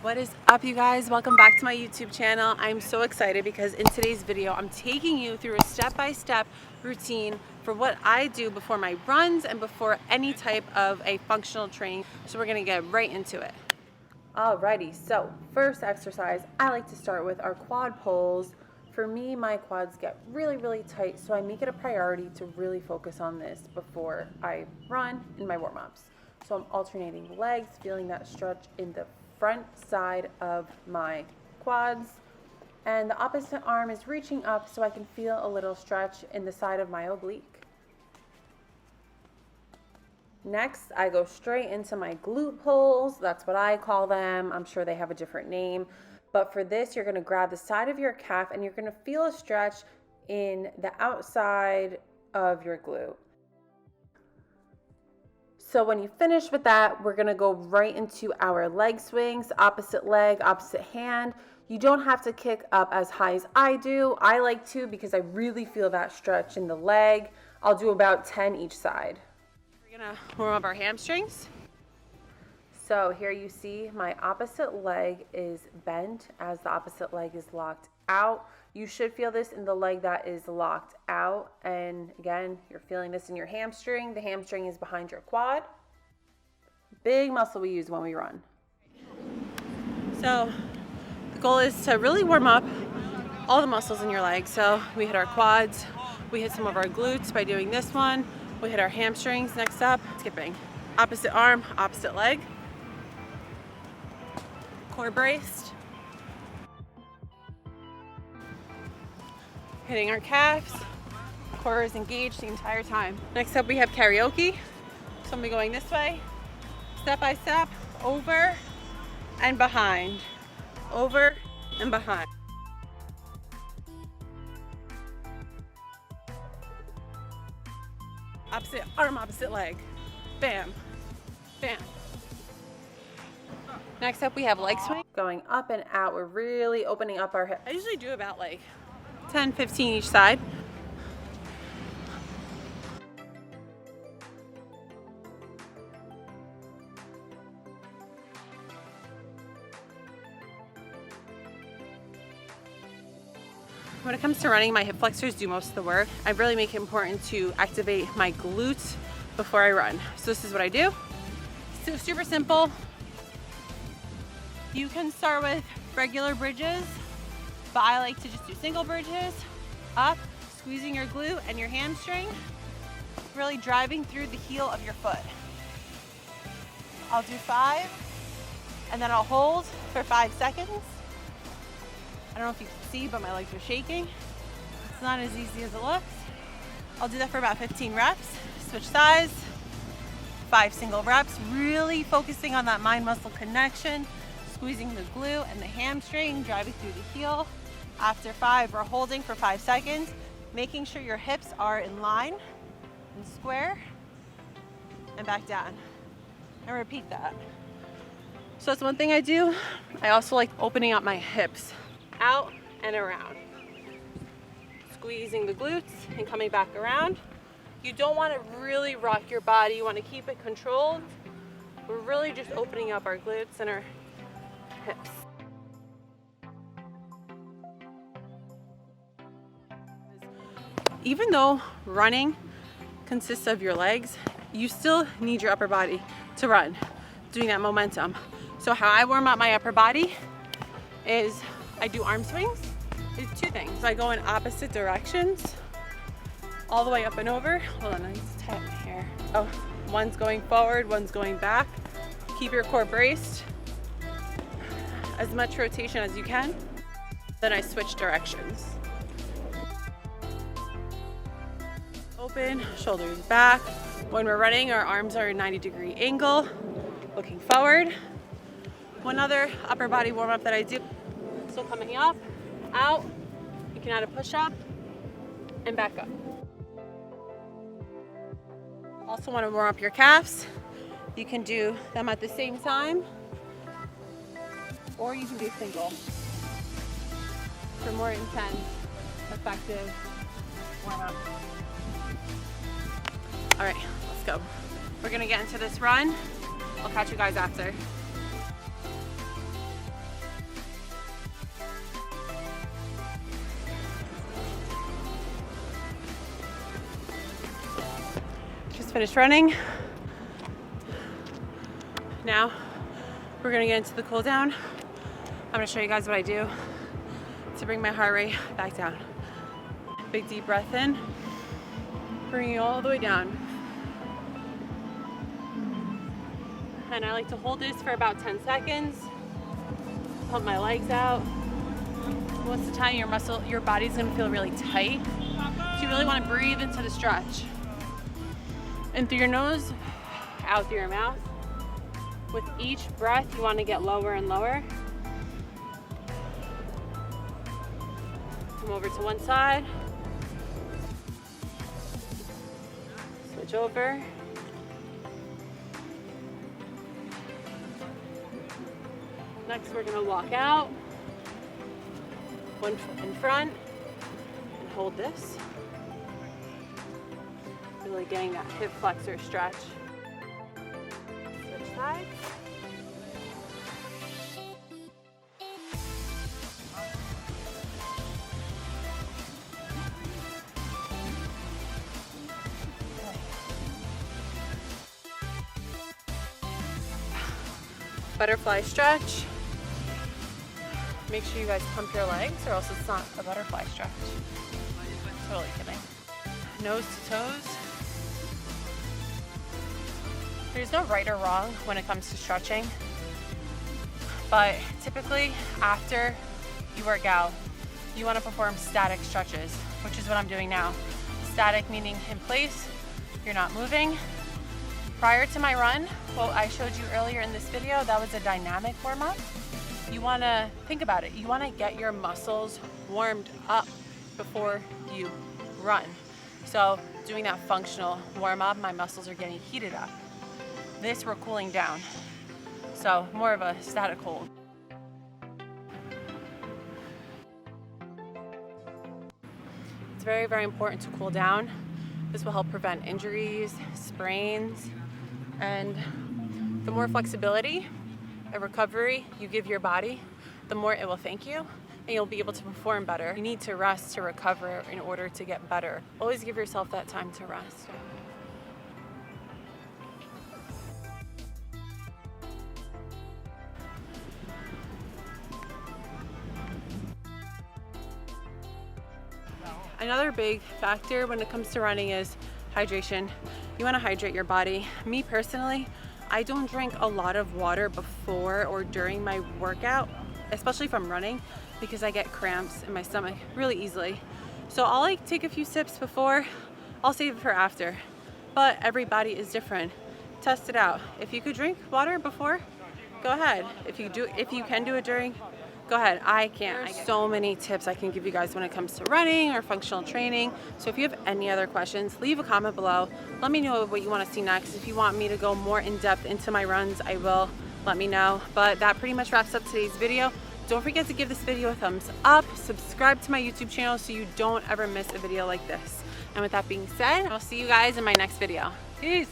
What is up, you guys? Welcome back to my YouTube channel. I'm so excited because in today's video I'm taking you through a step-by-step routine for what I do before my runs and before any type of a functional training. So we're gonna get right into it. Alrighty, so first exercise I like to start with are quad pulls. For me, my quads get really tight, so I make it a priority to really focus on this before I run in my warm-ups. So I'm alternating legs, feeling that stretch in the front side of my quads, and the opposite arm is reaching up so I can feel a little stretch in the side of my oblique. Next, I go straight into my glute pulls. That's what I call them. I'm sure they have a different name, but for this, you're going to grab the side of your calf and you're going to feel a stretch in the outside of your glute. So when you finish with that, we're gonna go right into our leg swings, opposite leg, opposite hand. You don't have to kick up as high as I do. I like to because I really feel that stretch in the leg. I'll do about 10 each side. We're gonna warm up our hamstrings. So here you see my opposite leg is bent as the opposite leg is locked out. You should feel this in the leg that is locked out. And again, you're feeling this in your hamstring. The hamstring is behind your quad. Big muscle we use when we run. So the goal is to really warm up all the muscles in your leg. So we hit our quads, we hit some of our glutes by doing this one. We hit our hamstrings. Next up, skipping. Opposite arm, opposite leg. Core braced. Hitting our calves, core is engaged the entire time. Next up we have karaoke. So I'm gonna be going this way, step by step, over and behind, over and behind. Opposite arm, opposite leg, bam, bam. Next up we have leg swing. Going up and out, we're really opening up our hips. I usually do about like 10, 15 each side. When it comes to running, my hip flexors do most of the work. I really make it important to activate my glutes before I run. So this is what I do. So super simple. You can start with regular bridges, but I like to just do single bridges, up, squeezing your glute and your hamstring, really driving through the heel of your foot. I'll do 5, and then I'll hold for 5 seconds. I don't know if you can see, but my legs are shaking. It's not as easy as it looks. I'll do that for about 15 reps, switch sides, 5 single reps, really focusing on that mind-muscle connection, squeezing the glute and the hamstring, driving through the heel. After 5, we're holding for 5 seconds, making sure your hips are in line and square, and back down. And repeat that. So that's one thing I do. I also like opening up my hips out and around. Squeezing the glutes and coming back around. You don't want to really rock your body. You want to keep it controlled. We're really just opening up our glutes and our hips. Even though running consists of your legs, you still need your upper body to run, doing that momentum. So how I warm up my upper body is I do arm swings. It's 2 things. I go in opposite directions, all the way up and over. Hold on, I need to tighten my hair. Oh, one's going forward, one's going back. Keep your core braced. As much rotation as you can. Then I switch directions. Open, shoulders back. When we're running, our arms are a 90-degree angle, looking forward. One other upper body warm-up that I do. So coming up, out, you can add a push-up, and back up. Also want to warm up your calves. You can do them at the same time, or you can do single for more intense, effective warm-up. All right, let's go. We're gonna get into this run. I'll catch you guys after. finished running. Now we're gonna get into the cool down. I'm gonna show you guys what I do to bring my heart rate back down. Big deep breath in, bringing it all the way down. And I like to hold this for about 10 seconds. Pump my legs out. Most of the time your body's gonna feel really tight. So you really wanna breathe into the stretch. In through your nose, out through your mouth. With each breath, you wanna get lower and lower. Come over to one side. Switch over. Next, we're gonna walk out. One foot in front and hold this. Really getting that hip flexor stretch. Switch sides. Butterfly stretch. Make sure you guys pump your legs or else it's not a butterfly stretch. Totally kidding. Nose to toes. There's no right or wrong when it comes to stretching, but typically after you work out, you want to perform static stretches, which is what I'm doing now. Static meaning in place, you're not moving. Prior to my run, what I showed you earlier in this video, that was a dynamic warm-up. You want to think about it. You want to get your muscles warmed up before you run. So doing that functional warm-up, my muscles are getting heated up. This, we're cooling down. So more of a static hold. It's very, very important to cool down. This will help prevent injuries, sprains, and the more flexibility and recovery you give your body, the more it will thank you and you'll be able to perform better. You need to rest to recover in order to get better. Always give yourself that time to rest. Another big factor when it comes to running is hydration. You want to hydrate your body. Me personally, I don't drink a lot of water before or during my workout, especially if I'm running, because I get cramps in my stomach really easily. So I'll like take a few sips before, I'll save it for after. But every body is different. Test it out. If you could drink water before, go ahead. If you can do it during, go ahead. I can't. There's so many tips I can give you guys when it comes to running or functional training. So if you have any other questions, leave a comment below. Let me know what you want to see next. If you want me to go more in depth into my runs, I will. Let me know. But that pretty much wraps up today's video. Don't forget to give this video a thumbs up. Subscribe to my YouTube channel so you don't ever miss a video like this. And with that being said, I'll see you guys in my next video. Peace.